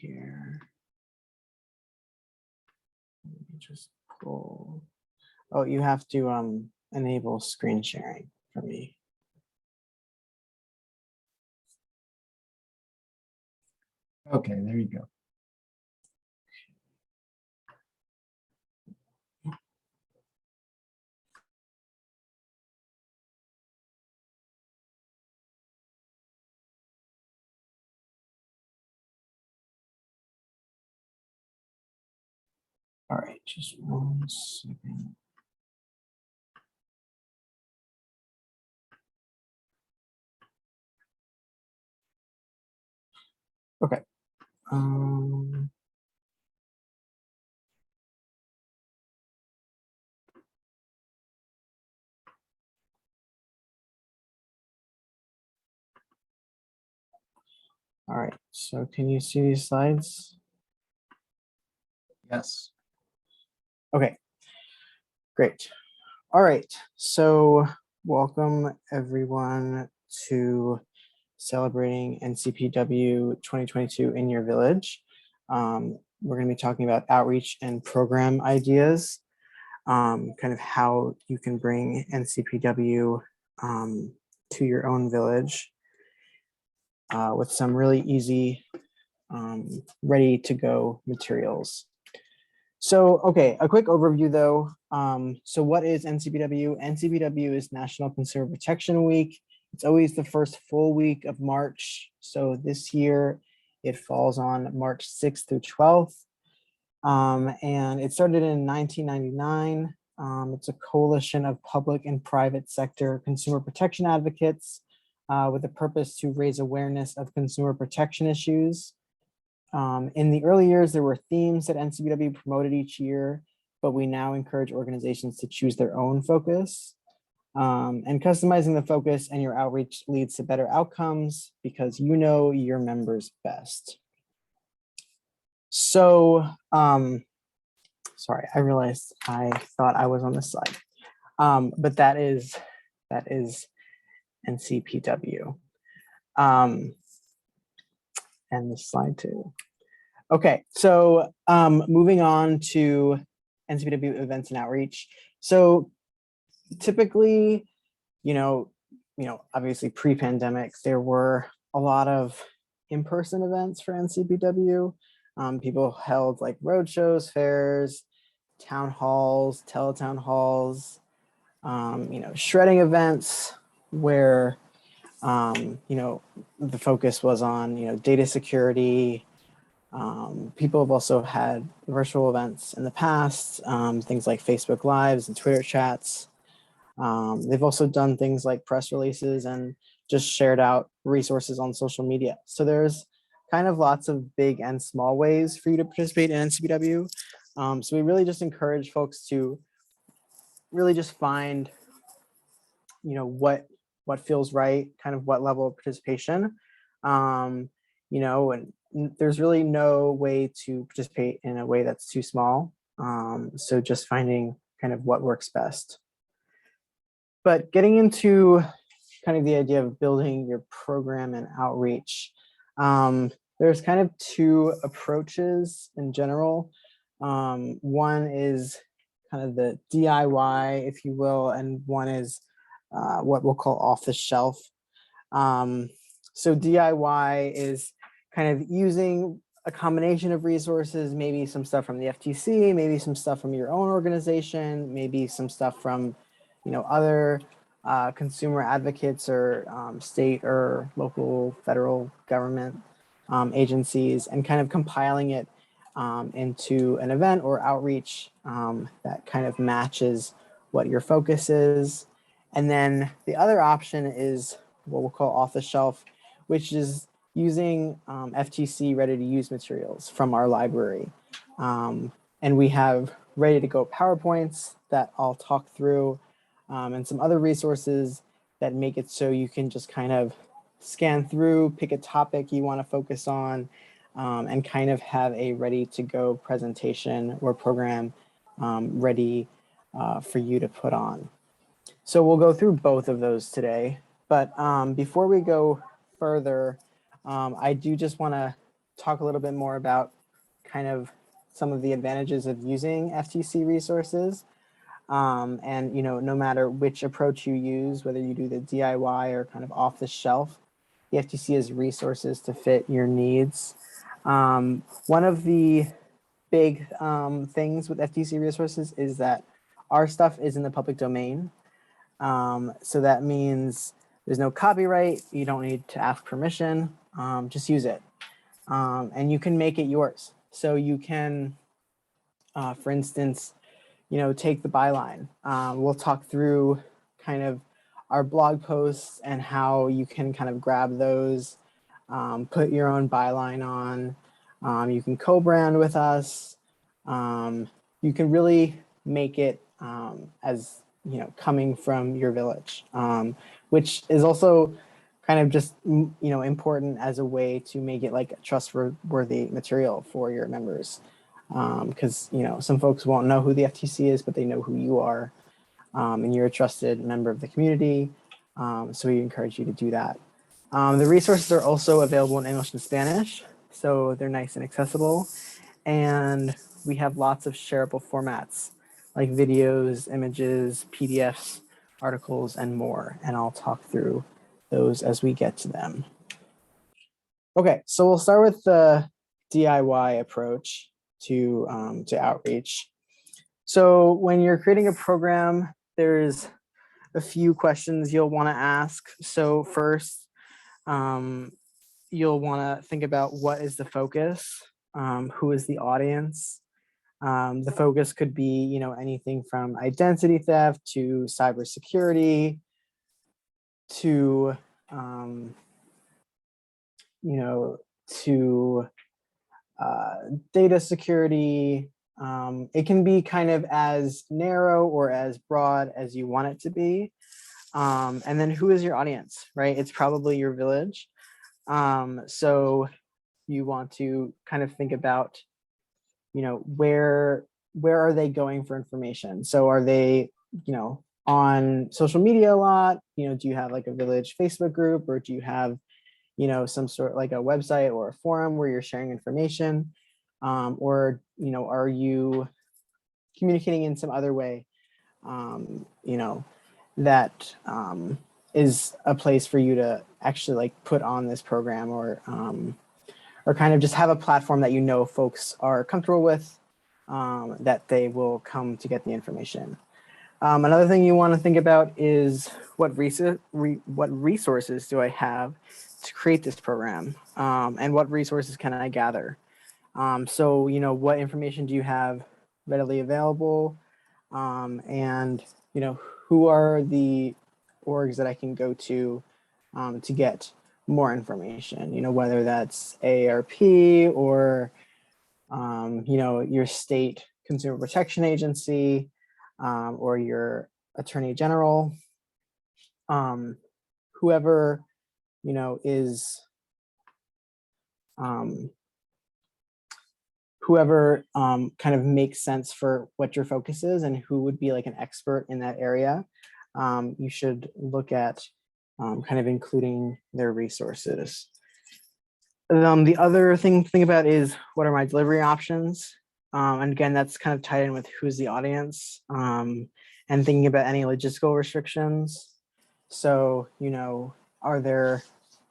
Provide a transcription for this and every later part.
share. Let me just pull. Oh, you have to enable screen sharing for me. Okay, there you go. All right, just 1 second. Okay. All right, so can you see these slides? Yes. Okay, great. All right, so welcome everyone to celebrating NCPW 2022 in your village. We're going to be talking about outreach and program ideas, kind of how you can bring NCPW to your own village with some really easy, ready to go materials. So, okay, a quick overview though. So what is NCPW? NCPW is National Consumer Protection Week. It's always the first full week of March. So this year it falls on March 6th through 12th. And it started in 1999. It's a coalition of public and private sector consumer protection advocates with the purpose to raise awareness of consumer protection issues. In the early years, there were themes that NCPW promoted each year, but we now encourage organizations to choose their own focus. And customizing the focus and your outreach leads to better outcomes because you know your members best. So, sorry, I realized I thought I was on this slide, but that is NCPW. And this slide too. Okay, so moving on to NCPW events and outreach. So typically, obviously pre-pandemic, there were a lot of in-person events for NCPW. People held like roadshows, fairs, town halls, teletown halls, shredding events where, the focus was on, data security. People have also had virtual events in the past, things like Facebook Lives and Twitter chats. They've also done things like press releases and just shared out resources on social media. So there's kind of lots of big and small ways for you to participate in NCPW. So we really just encourage folks to really just find, what feels right, kind of what level of participation, and there's really no way to participate in a way that's too small. So just finding kind of what works best. But getting into kind of the idea of building your program and outreach, there's kind of two approaches in general. One is kind of the DIY, if you will, and one is what we'll call off the shelf. So DIY is kind of using a combination of resources, maybe some stuff from the FTC, maybe some stuff from your own organization, maybe some stuff from, other consumer advocates or state or local federal government agencies, and kind of compiling it into an event or outreach that kind of matches what your focus is. And then the other option is what we'll call off the shelf, which is using FTC ready to use materials from our library. And we have ready to go PowerPoints that I'll talk through, and some other resources that make it so you can just kind of scan through, pick a topic you want to focus on, and kind of have a ready to go presentation or program ready for you to put on. So we'll go through both of those today. But before we go further, I do just want to talk a little bit more about kind of some of the advantages of using FTC resources. And, no matter which approach you use, whether you do the DIY or kind of off the shelf, the FTC has resources to fit your needs. One of the big things with FTC resources is that our stuff is in the public domain. So that means there's no copyright. You don't need to ask permission. Just use it. And you can make it yours. So you can, for instance, take the byline. We'll talk through kind of our blog posts and how you can kind of grab those, put your own byline on. You can co-brand with us. You can really make it as, coming from your village, which is also kind of just, important as a way to make it like a trustworthy material for your members. Because some folks won't know who the FTC is, but they know who you are, and you're a trusted member of the community. So we encourage you to do that. The resources are also available in English and Spanish, so they're nice and accessible. And we have lots of shareable formats like videos, images, PDFs, articles, and more. And I'll talk through those as we get to them. Okay, so we'll start with the DIY approach to outreach. So when you're creating a program, there's a few questions you'll want to ask. So first, you'll want to think about what is the focus, who is the audience. The focus could be, anything from identity theft to cybersecurity to, to data security. It can be kind of as narrow or as broad as you want it to be. And then who is your audience, right? It's probably your village. So you want to kind of think about, where are they going for information? So are they, on social media a lot? Do you have like a village Facebook group, or do you have, some sort like a website or a forum where you're sharing information? Or, are you communicating in some other way, that is a place for you to actually like put on this program, or kind of just have a platform that folks are comfortable with, that they will come to get the information. Another thing you want to think about is what resources do I have to create this program, and what resources can I gather? So, what information do you have readily available? And, who are the orgs that I can go to get more information, whether that's AARP or, your state consumer protection agency, or your attorney general, whoever, is, whoever kind of makes sense for what your focus is and who would be like an expert in that area. You should look at kind of including their resources. The other thing to think about is, what are my delivery options? And again, that's kind of tied in with who's the audience, and thinking about any logistical restrictions. So, are there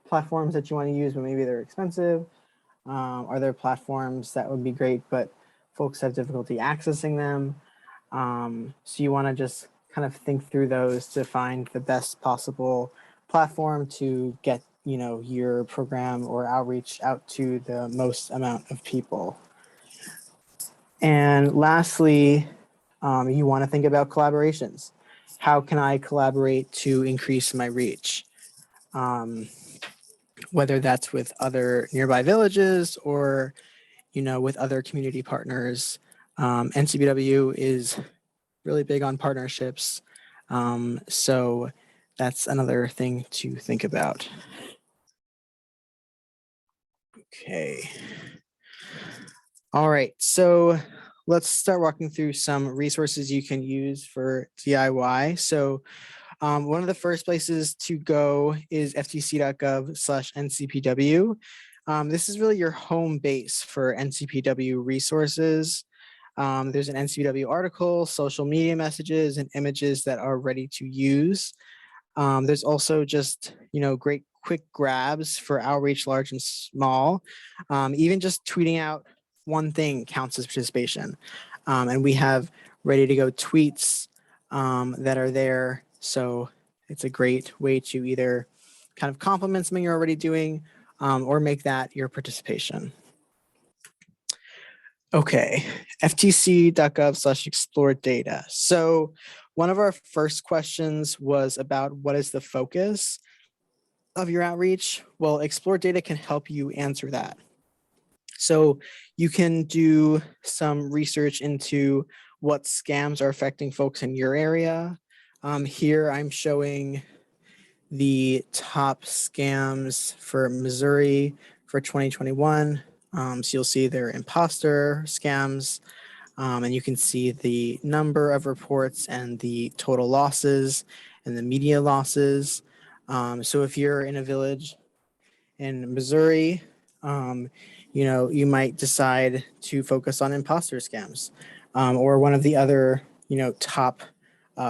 platforms that you want to use, but maybe they're expensive? Are there platforms that would be great, but folks have difficulty accessing them? So you want to just kind of think through those to find the best possible platform to get, your program or outreach out to the most amount of people. And lastly, you want to think about collaborations. How can I collaborate to increase my reach? Whether that's with other nearby villages or, with other community partners. NCPW is really big on partnerships. So that's another thing to think about. Okay. All right, so let's start walking through some resources you can use for DIY. So one of the first places to go is ftc.gov/ncpw. This is really your home base for NCPW resources. There's an NCPW article, social media messages, and images that are ready to use. There's also just, great quick grabs for outreach large and small. Even just tweeting out one thing counts as participation. And we have ready to go tweets that are there. So it's a great way to either kind of complement something you're already doing or make that your participation. Okay, ftc.gov/explore data. So one of our first questions was about what is the focus of your outreach? Well, explore data can help you answer that. So you can do some research into what scams are affecting folks in your area. Here I'm showing the top scams for Missouri for 2021. So you'll see they're imposter scams, and you can see the number of reports and the total losses and the media losses. So if you're in a village in Missouri, you might decide to focus on imposter scams or one of the other, top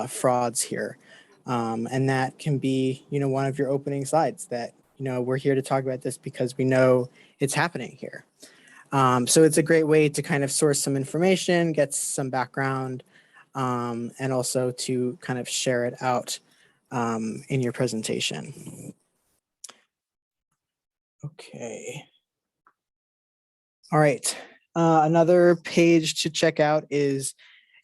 frauds here. And that can be, one of your opening slides that, we're here to talk about this because we know it's happening here. So it's a great way to kind of source some information, get some background, and also to kind of share it out in your presentation. Okay. All right. Another page to check out is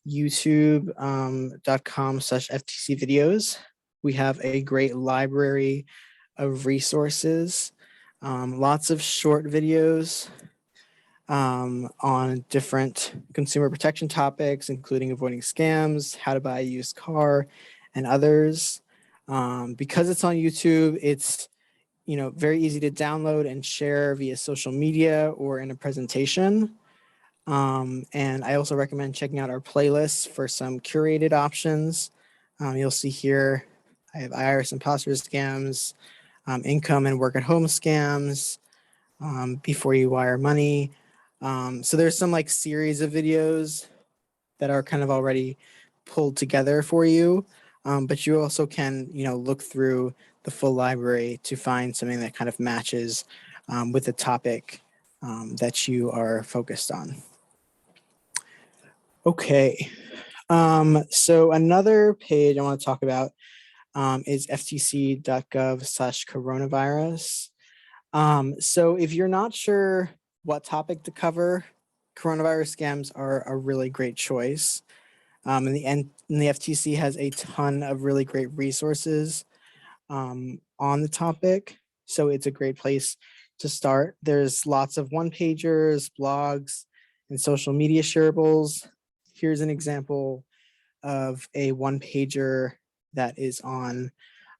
youtube.com/FTC videos. We have a great library of resources, lots of short videos on different consumer protection topics, including avoiding scams, how to buy a used car, and others. Because it's on YouTube, it's very easy to download and share via social media or in a presentation. And I also recommend checking out our playlists for some curated options. You'll see here, I have IRS imposter scams, income and work at home scams, before you wire money. So there's some like series of videos that are kind of already pulled together for you. But you also can, look through the full library to find something that kind of matches with the topic that you are focused on. Okay, so another page I want to talk about is ftc.gov/coronavirus. So if you're not sure what topic to cover, coronavirus scams are a really great choice. And the FTC has a ton of really great resources on the topic. So it's a great place to start. There's lots of one-pagers, blogs, and social media shareables. Here's an example of a one-pager that is on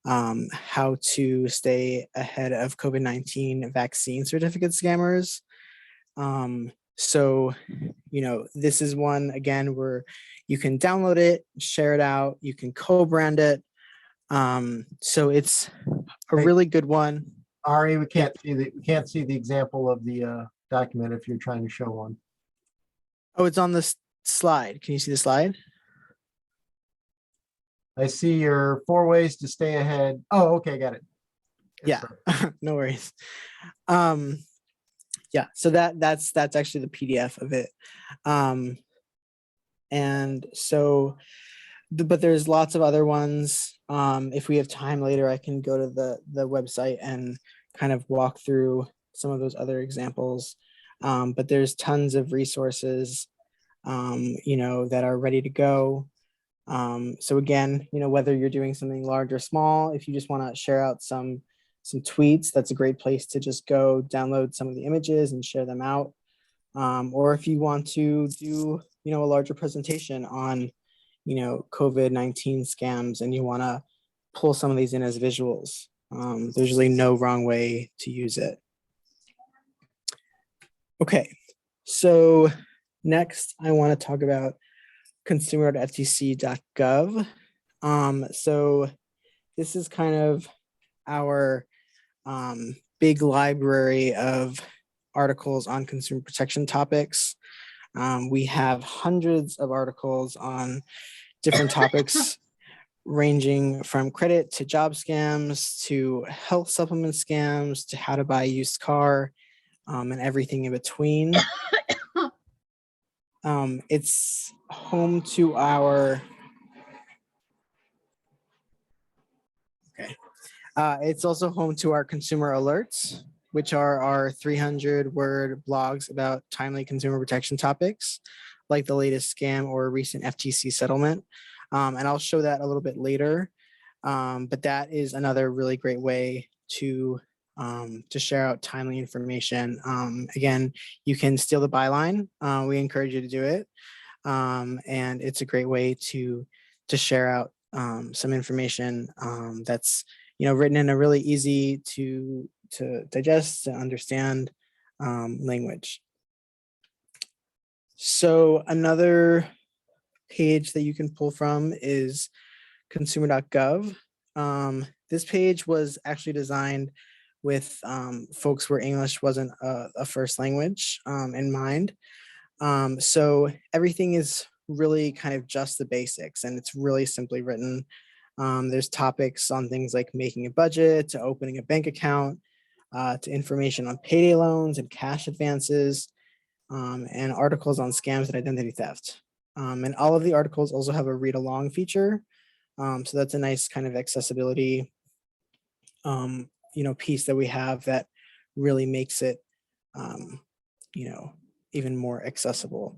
how to stay ahead of COVID-19 vaccine certificate scammers. So, this is one, again, where you can download it, share it out, you can co-brand it. So it's a really good one. Ari, we can't see the example of the document if you're trying to show one. Oh, it's on this slide. Can you see the slide? I see your 4 ways to stay ahead. Oh, okay, got it. Yeah, no worries. Yeah, so that's actually the PDF of it. And so, but there's lots of other ones. If we have time later, I can go to the website and kind of walk through some of those other examples. But there's tons of resources, that are ready to go. So again, whether you're doing something large or small, if you just want to share out some tweets, that's a great place to just go download some of the images and share them out. Or if you want to do, a larger presentation on, COVID-19 scams and you want to pull some of these in as visuals, there's really no wrong way to use it. Okay, so next I want to talk about consumer.ftc.gov. So this is kind of our big library of articles on consumer protection topics. We have hundreds of articles on different topics ranging from credit to job scams to health supplement scams to how to buy a used car, and everything in between. It's home to our it's also home to our consumer alerts, which are our 300-word blogs about timely consumer protection topics, like the latest scam or recent FTC settlement. And I'll show that a little bit later. But that is another really great way to share out timely information. Again, you can steal the byline. We encourage you to do it. And it's a great way to share out some information that's written in a really easy to digest and understand language. So another page that you can pull from is consumer.gov. This page was actually designed with folks where English wasn't a first language in mind. So everything is really kind of just the basics, and it's really simply written. There's topics on things like making a budget, to opening a bank account, to information on payday loans and cash advances, and articles on scams and identity theft. And all of the articles also have a read along feature. So that's a nice kind of accessibility, piece that we have that really makes it, even more accessible.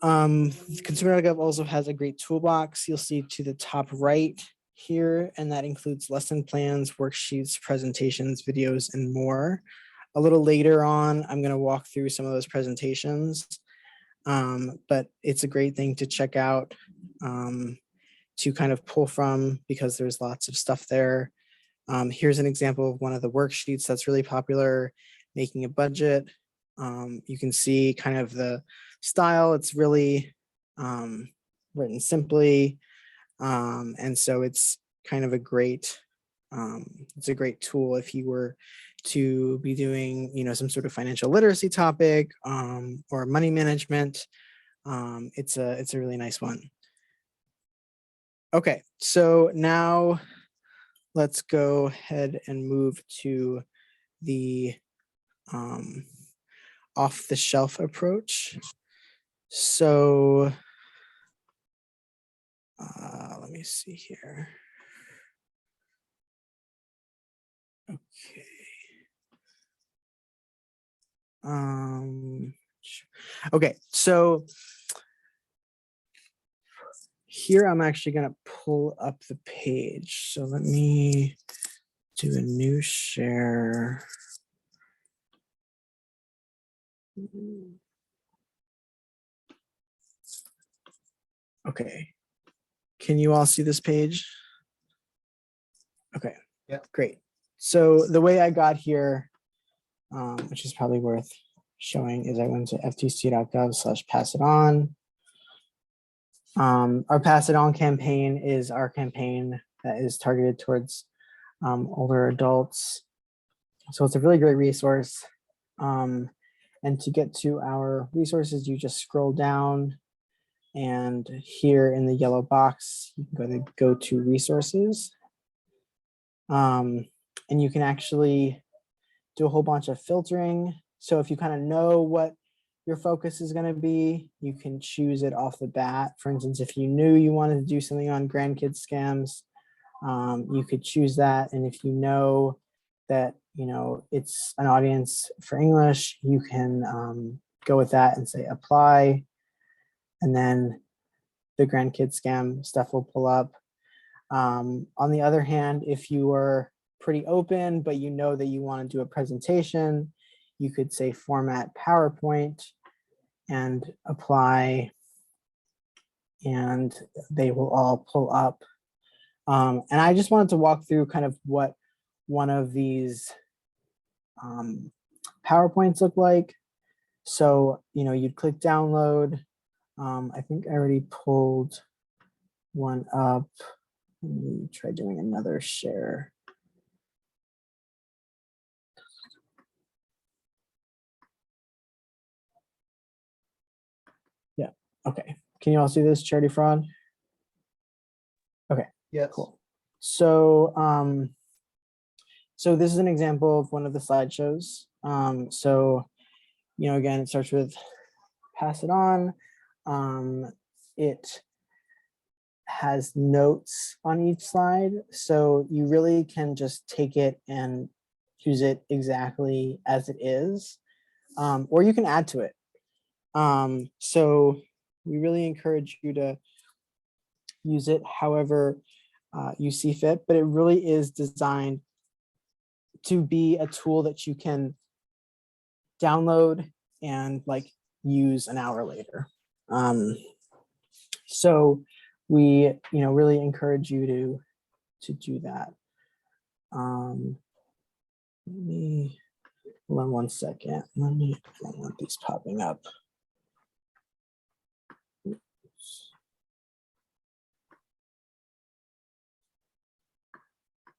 Consumer.gov also has a great toolbox. You'll see to the top right here, and that includes lesson plans, worksheets, presentations, videos, and more. A little later on, I'm going to walk through some of those presentations, but it's a great thing to check out, to kind of pull from, because there's lots of stuff there. Here's an example of one of the worksheets that's really popular, making a budget. You can see kind of the style. It's really written simply. And so it's kind of a great, it's a great tool if you were to be doing, some sort of financial literacy topic or money management. It's a really nice one. Okay, so now let's go ahead and move to the off-the-shelf approach. So let me see here. Okay. Okay, so here I'm actually going to pull up the page. So let me do a new share. Okay. Can you all see this page? Okay. Yeah. Great. So the way I got here, which is probably worth showing, is I went to ftc.gov/pass it on. Our Pass It On campaign is our campaign that is targeted towards older adults. So it's a really great resource. And to get to our resources, you just scroll down, and here in the yellow box, you can go to resources. And you can actually do a whole bunch of filtering. So if you kind of know what your focus is going to be, you can choose it off the bat. For instance, if you knew you wanted to do something on grandkids scams, you could choose that. And if you know that, it's an audience for English, you can go with that and say apply. And then the grandkids scam stuff will pull up. On the other hand, if you are pretty open, but you know that you want to do a presentation, you could say format PowerPoint and apply, and they will all pull up. And I just wanted to walk through kind of what one of these PowerPoints look like. So, you'd click download. I think I already pulled one up. Let me try doing another share. Okay, can you all see this charity fraud? Okay, Yes. cool. So, so this is an example of one of the slideshows. So, again, it starts with pass it on. It has notes on each slide. So you really can just take it and use it exactly as it is, or you can add to it. So we really encourage you to use it however you see fit, but it really is designed to be a tool that you can download and like use an hour later. So we really encourage you to do that. Let me hold on 1 second. I don't want these popping up.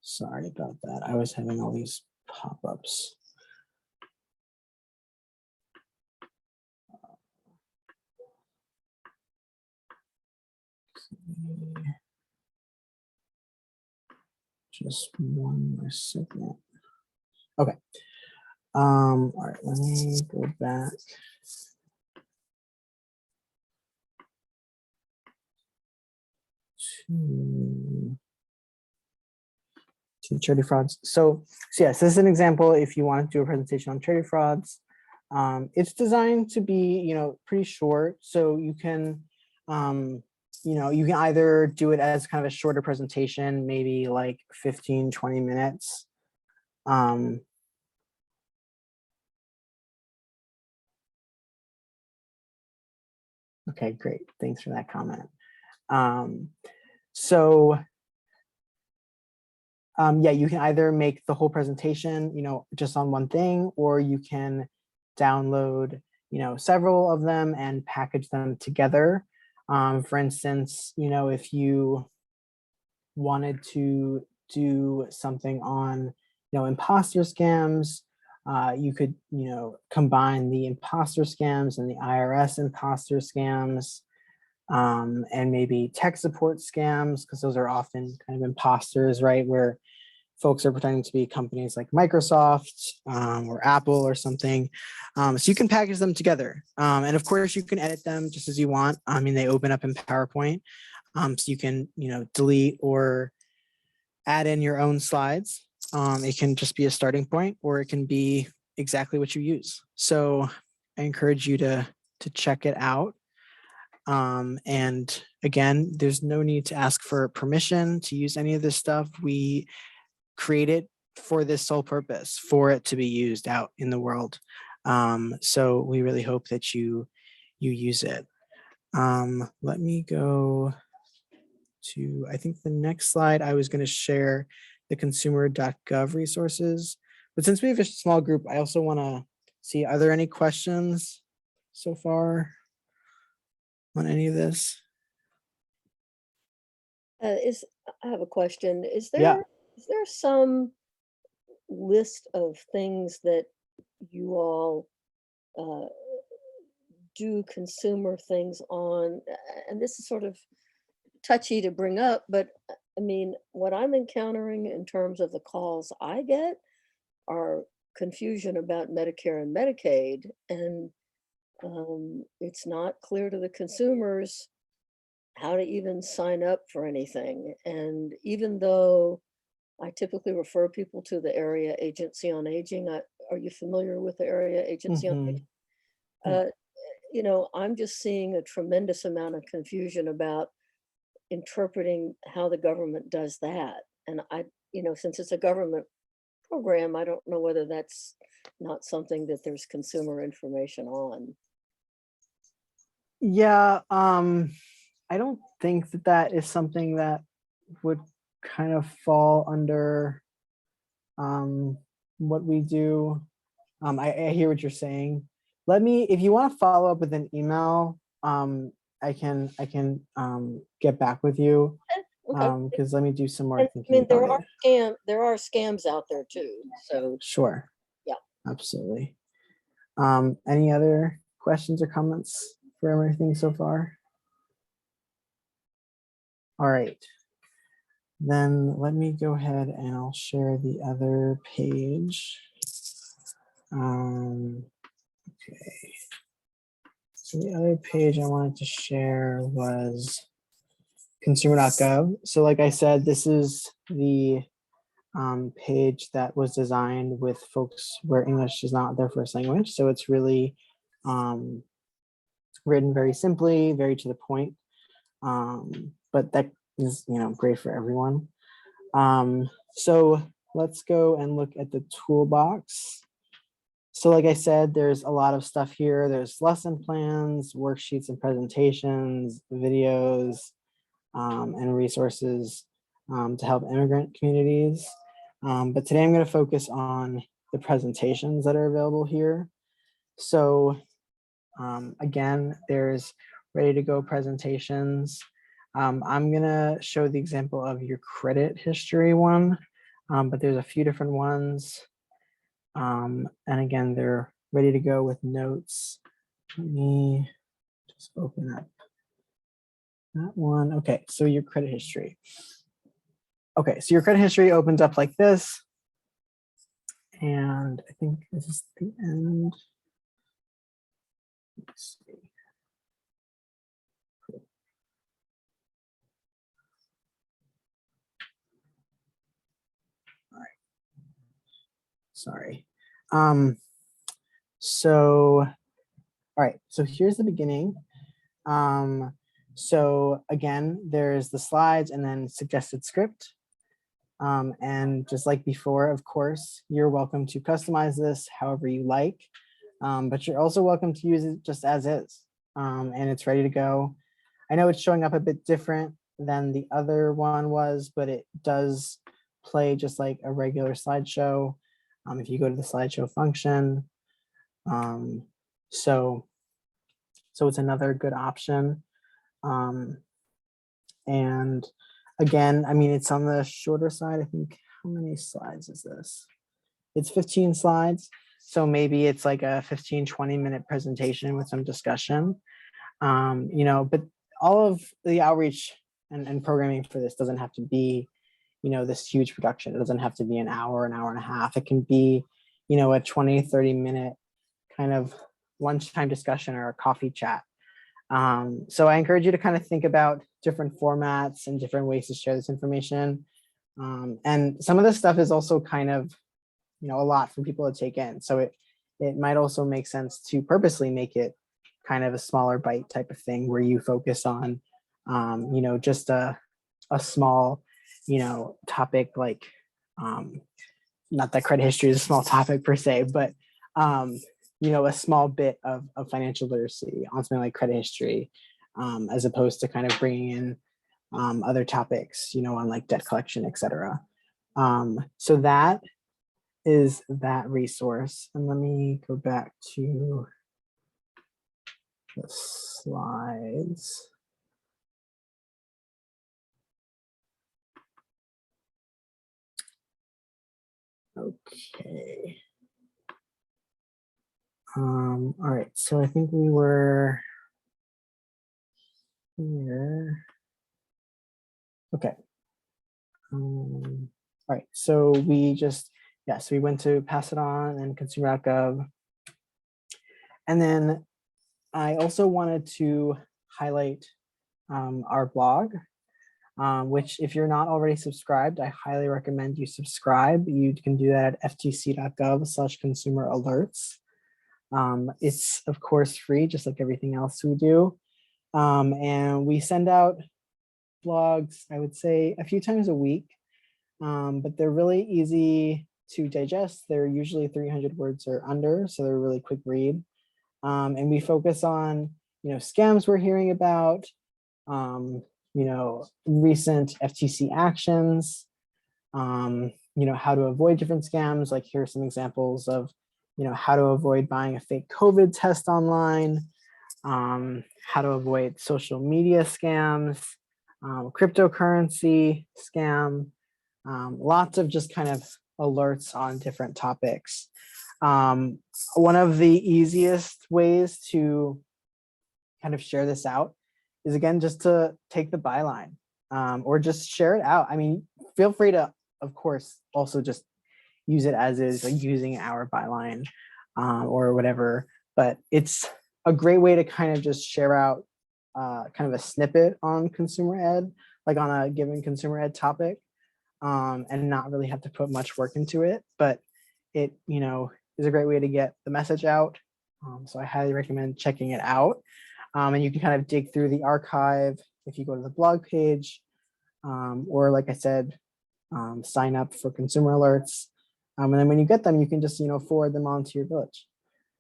Sorry about that. I was having all these pop-ups. Just 1 more second. Okay. All right, let me go back. To charity frauds. So yes, this is an example if you want to do a presentation on charity frauds. It's designed to be, pretty short. So you can, you can either do it as kind of a shorter presentation, maybe like 15, 20 minutes. Okay, great. Thanks for that comment. Yeah, you can either make the whole presentation, just on one thing, or you can download, several of them and package them together. For instance, if you wanted to do something on, imposter scams, you could, combine the imposter scams and the IRS imposter scams. And maybe tech support scams, because those are often kind of imposters, right? Where folks are pretending to be companies like Microsoft or Apple or something. So you can package them together. And of course you can edit them just as you want. I mean, they open up in PowerPoint. So you can, delete or add in your own slides. It can just be a starting point, or it can be exactly what you use. So I encourage you to check it out. And again, there's no need to ask for permission to use any of this stuff. We create it for this sole purpose, for it to be used out in the world. So we really hope that you use it. Let me go to, I think the next slide, I was going to share the consumer.gov resources. But since we have a small group, I also want to see, are there any questions so far on any of this? I have a question. Is there some list of things that you all do consumer things on? And this is sort of touchy to bring up, but I mean, what I'm encountering in terms of the calls I get are confusion about Medicare and Medicaid, and it's not clear to the consumers how to even sign up for anything. And even though I typically refer people to the Area Agency on Aging, are you familiar with the Area Agency on Aging? I'm just seeing a tremendous amount of confusion about interpreting how the government does that. And since it's a government program, I don't know whether that's not something that there's consumer information on. Yeah, I don't think that is something that would kind of fall under what we do. I hear what you're saying. If you want to follow up with an email, I can get back with you. Okay. Because let me do some more And, thinking about it. There are scams out there too. So Sure. yeah, Absolutely. Any other questions or comments for everything so far? All right. Then let me go ahead and I'll share the other page. Okay. So the other page I wanted to share was consumer.gov. So like I said, this is the page that was designed with folks where English is not their first language. So it's really written very simply, very to the point. But that is, great for everyone. So let's go and look at the toolbox. So like I said, there's a lot of stuff here. There's lesson plans, worksheets and presentations, videos, and resources to help immigrant communities. But today I'm going to focus on the presentations that are available here. So again, there's ready to go presentations. I'm going to show the example of your credit history one, but there's a few different ones. And again, they're ready to go with notes. Let me just open up that one. Okay, so your credit history. Okay, so your credit history opens up like this. And I think this is the end. Let's see. Cool. All right. Sorry. So, all right, so here's the beginning. So again, there's the slides and then suggested script. And just like before, of course, you're welcome to customize this however you like, but you're also welcome to use it just as is, and it's ready to go. I know it's showing up a bit different than the other one was, but it does play just like a regular slideshow. If you go to the slideshow function, so it's another good option. And again, I mean, it's on the shorter side. I think, how many slides is this? It's 15 slides. So maybe it's like a 15-20-minute presentation with some discussion. But all of the outreach and programming for this doesn't have to be, this huge production. It doesn't have to be an hour and a half. It can be, a 20-30-minute kind of lunchtime discussion or a coffee chat. So I encourage you to kind of think about different formats and different ways to share this information. And some of this stuff is also kind of, a lot for people to take in. So it might also make sense to purposely make it kind of a smaller bite type of thing where you focus on, just a small, topic like, not that credit history is a small topic per se, but a small bit of financial literacy on something like credit history, as opposed to kind of bringing in other topics, on like debt collection, et cetera. So that is that resource. And let me go back to the slides. Okay. All right, so I think we were here. Okay. All right, so we just, so we went to pass it on and consumer.gov. And then I also wanted to highlight our blog, which if you're not already subscribed, I highly recommend you subscribe. You can do that at ftc.gov/consumer-alerts. It's of course free, just like everything else we do. And we send out blogs, I would say a few times a week, but they're really easy to digest. They're usually 300 words or under, so they're a really quick read. And we focus on, scams we're hearing about, recent FTC actions, how to avoid different scams. Like here are some examples of, how to avoid buying a fake COVID test online, how to avoid social media scams, cryptocurrency scam, lots of just kind of alerts on different topics. One of the easiest ways to kind of share this out is, again, just to take the byline, or just share it out. I mean, feel free to, of course, also just use it as is, like using our byline, or whatever. But it's a great way to kind of just share out kind of a snippet on consumer ed, like on a given consumer ed topic, and not really have to put much work into it. But it, is a great way to get the message out. So I highly recommend checking it out. And you can kind of dig through the archive if you go to the blog page, or like I said, sign up for consumer alerts. And then when you get them, you can just, forward them on to your village,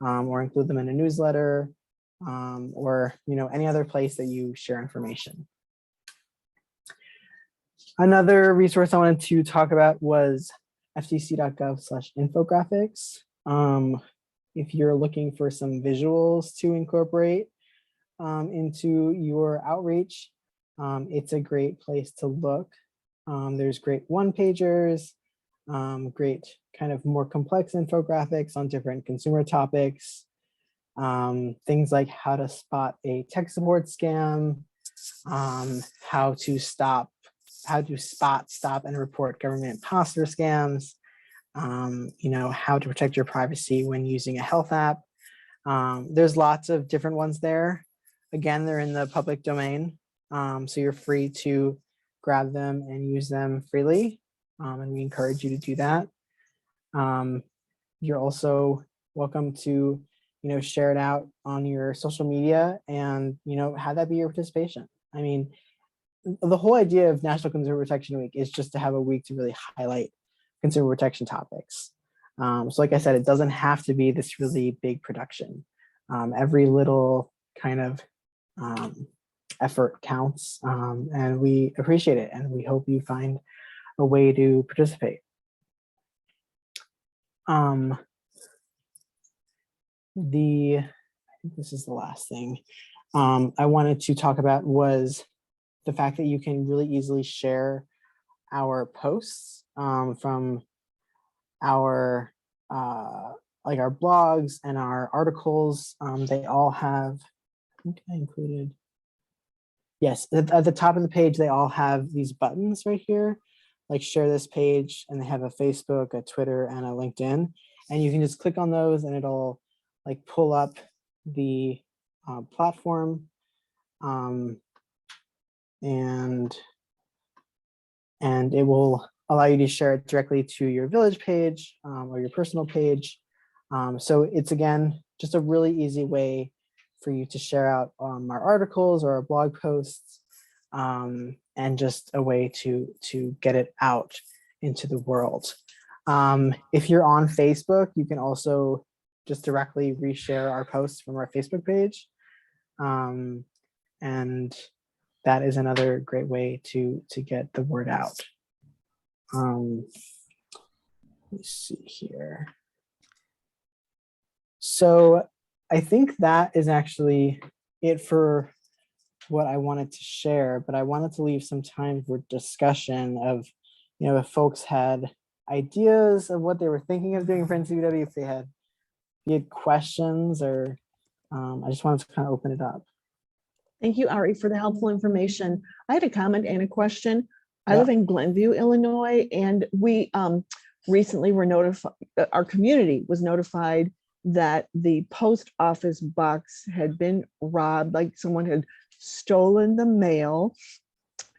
or include them in a newsletter, or, any other place that you share information. Another resource I wanted to talk about was fcc.gov/infographics. If you're looking for some visuals to incorporate into your outreach, it's a great place to look. There's great one-pagers, great kind of more complex infographics on different consumer topics, things like how to spot a tech support scam, how to spot, stop, and report government imposter scams, how to protect your privacy when using a health app. There's lots of different ones there. Again, they're in the public domain, so you're free to grab them and use them freely, and we encourage you to do that. You're also welcome to, share it out on your social media and, have that be your participation. I mean, the whole idea of National Consumer Protection Week is just to have a week to really highlight consumer protection topics. So like I said, it doesn't have to be this really big production. Every little kind of effort counts, and we appreciate it, and we hope you find a way to participate. I think this is the last thing I wanted to talk about was the fact that you can really easily share our posts from our like our blogs and our articles. They all have, I think I included, yes, at the top of the page, they all have these buttons right here, like share this page, and they have a Facebook, a Twitter, and a LinkedIn. And you can just click on those and it'll like pull up the platform, and it will allow you to share it directly to your village page or your personal page. So it's, again, just a really easy way for you to share out our articles or our blog posts, and just a way to get it out into the world. If you're on Facebook, you can also just directly reshare our posts from our Facebook page. And that is another great way to get the word out. Let's see here. So I think that is actually it for what I wanted to share, but I wanted to leave some time for discussion of, if folks had ideas of what they were thinking of doing for NCPW, if they had questions, or I just wanted to kind of open it up. Thank you, Ari, for the helpful information. I had a comment and a question. I Yeah. live in Glenview, Illinois, and we recently were notified, our community was notified that the post office box had been robbed, like someone had stolen the mail.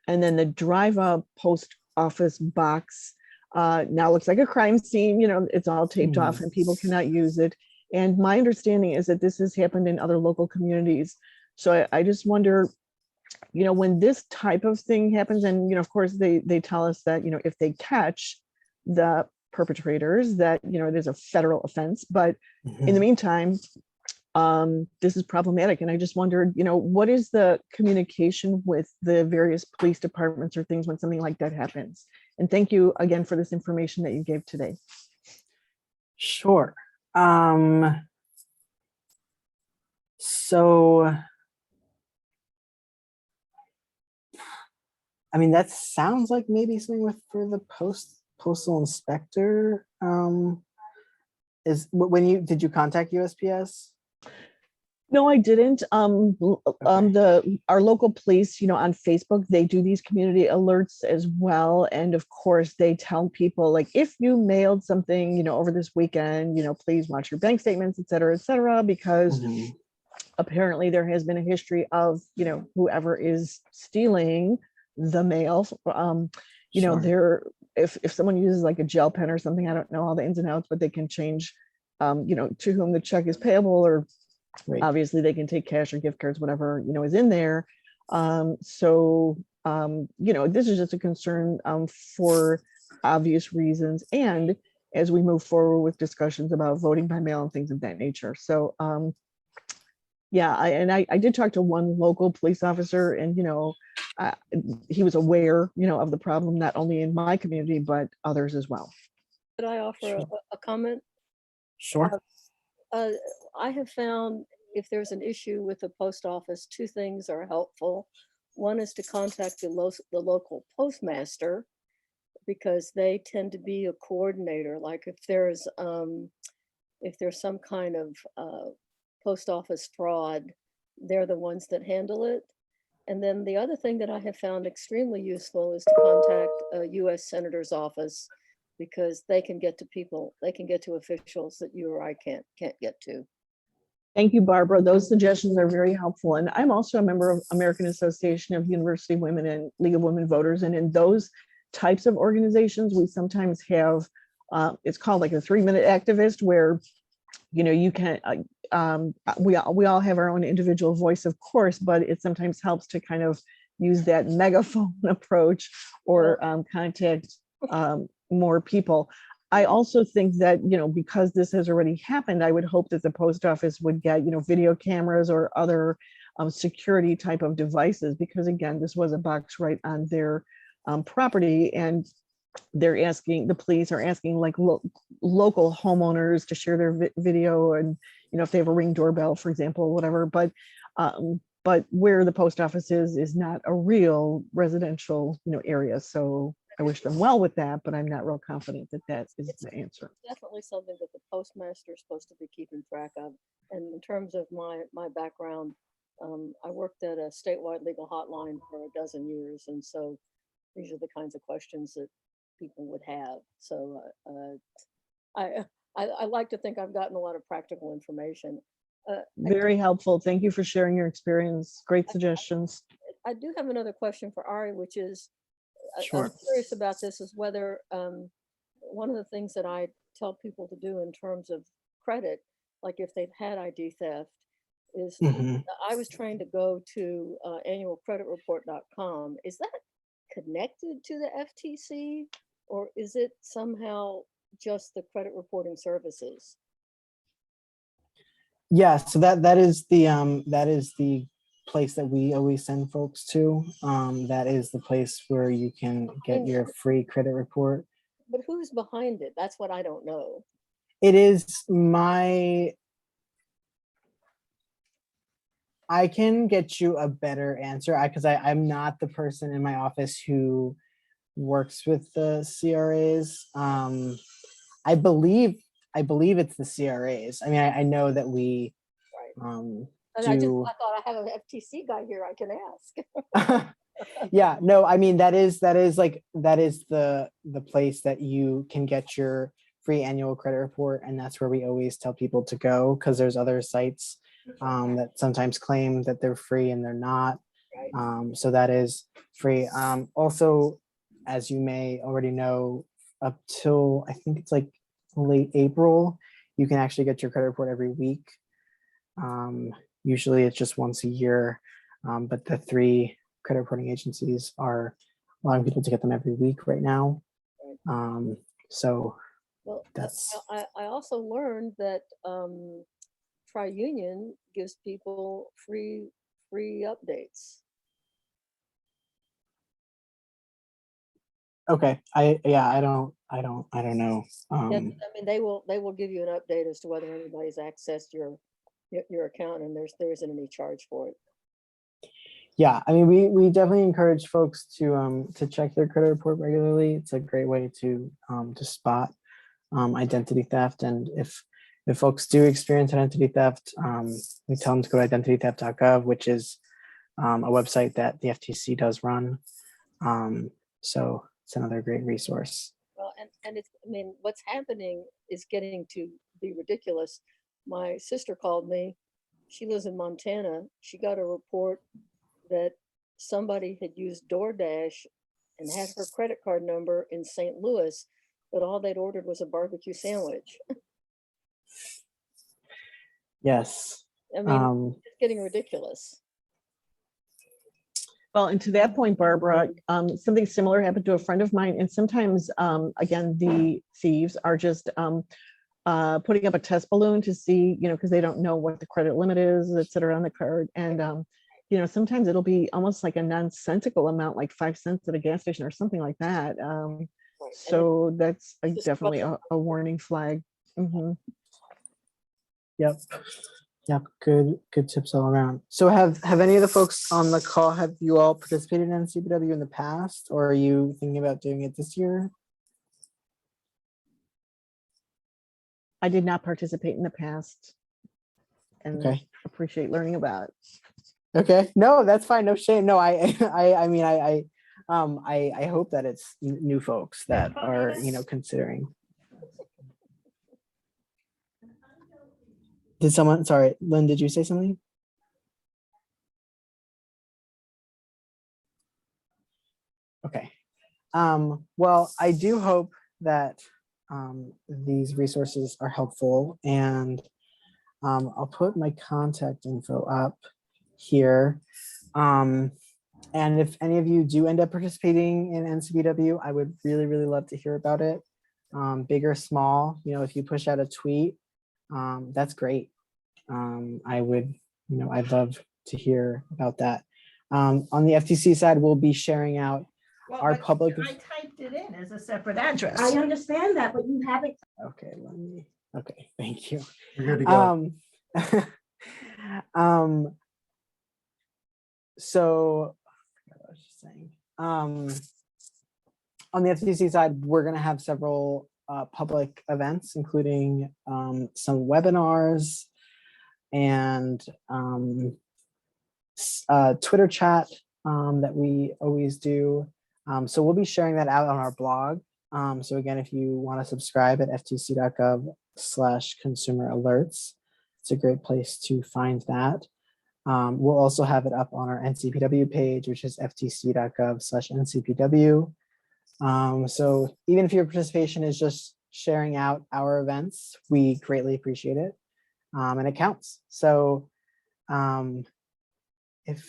And then the drive-up post office box now looks like a crime scene. It's all taped off and people cannot use it. And my understanding is that this has happened in other local communities. So I just wonder, when this type of thing happens, and, of course, they tell us that, if they catch the perpetrators, that, it is a federal offense. But in the meantime, this is problematic. And I just wondered, what is the communication with the various police departments or things when something like that happens? And thank you again for this information that you gave today. Sure. So, I mean, that sounds like maybe something for the postal inspector. Did you contact USPS? No, I didn't. Okay. Our local police, on Facebook, they do these community alerts as well. And of course, they tell people like, if you mailed something, over this weekend, please watch your bank statements, et cetera, because Mhm. apparently there has been a history of, whoever is stealing the mail. Sure. If someone uses like a gel pen or something, I don't know all the ins and outs, but they can change, to whom the check is payable, or Right. obviously they can take cash or gift cards, whatever, is in there. This is just a concern for obvious reasons. And as we move forward with discussions about voting by mail and things of that nature. So yeah, I did talk to one local police officer, and uh, he was aware, of the problem, not only in my community, but others as well. Could I offer Sure. a comment? Sure. Uh, I have found if there's an issue with the post office, two things are helpful. One is to contact the local postmaster, because they tend to be a coordinator. Like if there's some kind of post office fraud, they're the ones that handle it. And then the other thing that I have found extremely useful is to contact a US Senator's office, because they can get to people, they can get to officials that you or I can't get to. Thank you, Barbara. Those suggestions are very helpful. And I'm also a member of American Association of University Women and League of Women Voters. And in those types of organizations, we sometimes have, it's called like a 3-minute activist, where, you can, we all have our own individual voice, of course, but it sometimes helps to kind of use that megaphone approach, or contact more people. I also think that, because this has already happened, I would hope that the post office would get, video cameras or other security type of devices, because again, this was a box right on their property, and the police are asking like local homeowners to share their video, and, if they have a Ring doorbell, for example, whatever. But where the post office is not a real residential, area. So I wish them well with that, but I'm not real confident that that is the answer. Definitely something that the postmaster is supposed to be keeping track of. And in terms of my background, I worked at a statewide legal hotline for a dozen years, and so these are the kinds of questions that people would have. So I like to think I've gotten a lot of practical information. Very helpful. Thank you for sharing your experience. Great suggestions. I do have another question for Ari, which is, I'm Sure. curious about this, is whether one of the things that I tell people to do in terms of credit, like if they've had ID theft, is Mhm. I was trained to go to annualcreditreport.com. Is that connected to the FTC, or is it somehow just the credit reporting services? Yeah, so that is the place that we always send folks to. That is the place where you can get your free credit report. But who's behind it? That's what I don't know. It is I can get you a better answer, because I'm not the person in my office who works with the CRAs. I believe it's the CRAs. I mean, I know that we Right. And I do. thought I have an FTC guy here I can ask. Yeah, no, I mean, that is the place that you can get your free annual credit report, and that's where we always tell people to go, because there's other sites that sometimes claim that they're free and they're not. Right. So that is free. Also, as you may already know, up till I think it's like late April, you can actually get your credit report every week. Usually it's just once a year, but the 3 credit reporting agencies are allowing people to get them every week right now. So Well, that's I also learned that TriUnion gives people free updates. okay. I don't know. Yeah, I mean, they will give you an update as to whether anybody's accessed your account, and there isn't any charge for it. Yeah, I mean, we definitely encourage folks to check their credit report regularly. It's a great way to spot identity theft, and if if folks do experience identity theft, we tell them to go to identitytheft.gov, which is a website that the FTC does run. So it's another great resource. Well, and it's, I mean, what's happening is getting to be ridiculous. My sister called me. She lives in Montana. She got a report that somebody had used DoorDash and had her credit card number in St. Louis, but all they'd ordered was a barbecue sandwich. Yes. I mean, it's getting ridiculous. Well, and to that point, Barbara, something similar happened to a friend of mine. And sometimes, again, the thieves are just putting up a test balloon to see, because they don't know what the credit limit is, et cetera, on the card. And, sometimes it'll be almost like a nonsensical amount, like 5 cents at a gas station or something like that. So that's definitely a warning flag. Mhm. Yep. Yep. Good tips all around. So have any of the folks on the call, have you all participated in NCPW in the past, or are you thinking about doing it this year? I did not participate in the past and Okay. appreciate learning about it. Okay. No, that's fine. No shame. No, I mean, I hope that it's new folks that are, considering. Did someone, sorry, Lynn, did you say something? Okay. Well, I do hope that these resources are helpful, and I'll put my contact info up here. And if any of you do end up participating in NCPW, I would really, really love to hear about it. Big or small, if you push out a tweet, that's great. I would, I'd love to hear about that. On the FTC side, we'll be sharing out our public. I typed it in as a separate address. I understand that, but you haven't. Okay, okay, thank you. You're good to go. So I was just saying, on the FCC side, we're going to have several public events, including some webinars and Twitter chat that we always do. So we'll be sharing that out on our blog. So again, if you want to subscribe at ftc.gov/consumer alerts, it's a great place to find that. We'll also have it up on our NCPW page, which is ftc.gov/NCPW. So even if your participation is just sharing out our events, we greatly appreciate it, and it counts. So if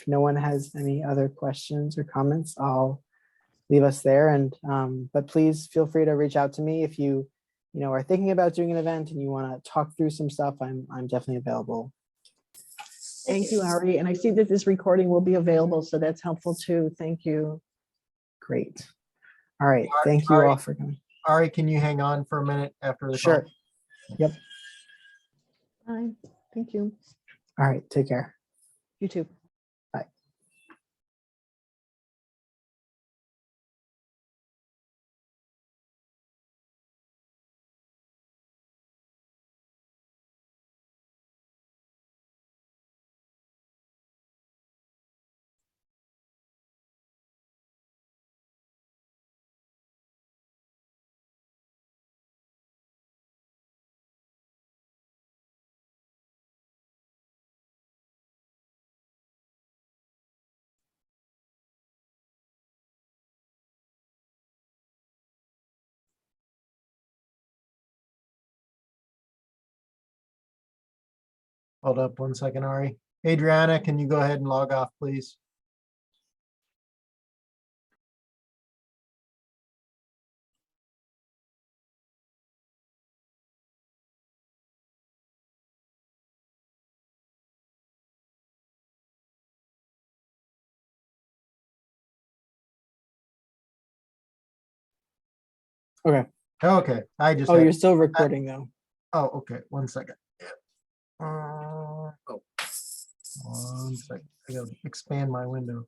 no one has any other questions or comments, I'll leave us there. And but please feel free to reach out to me if you are thinking about doing an event and you want to talk through some stuff. I'm definitely available. Thank you, Ari. And I see that this recording will be available, so that's helpful too. Thank you. Great. All right. Thank you all for coming. Ari, can you hang on for a minute after the Sure. call? Yep. Bye. Thank you. All right. Take care. You too. Bye. Hold up 1 second, Ari. Adriana, can you go ahead and log off, please? Okay. Okay, I just. Oh, had- you're still recording though. Oh, okay, 1 second. Oh, 1 second. I gotta expand my window.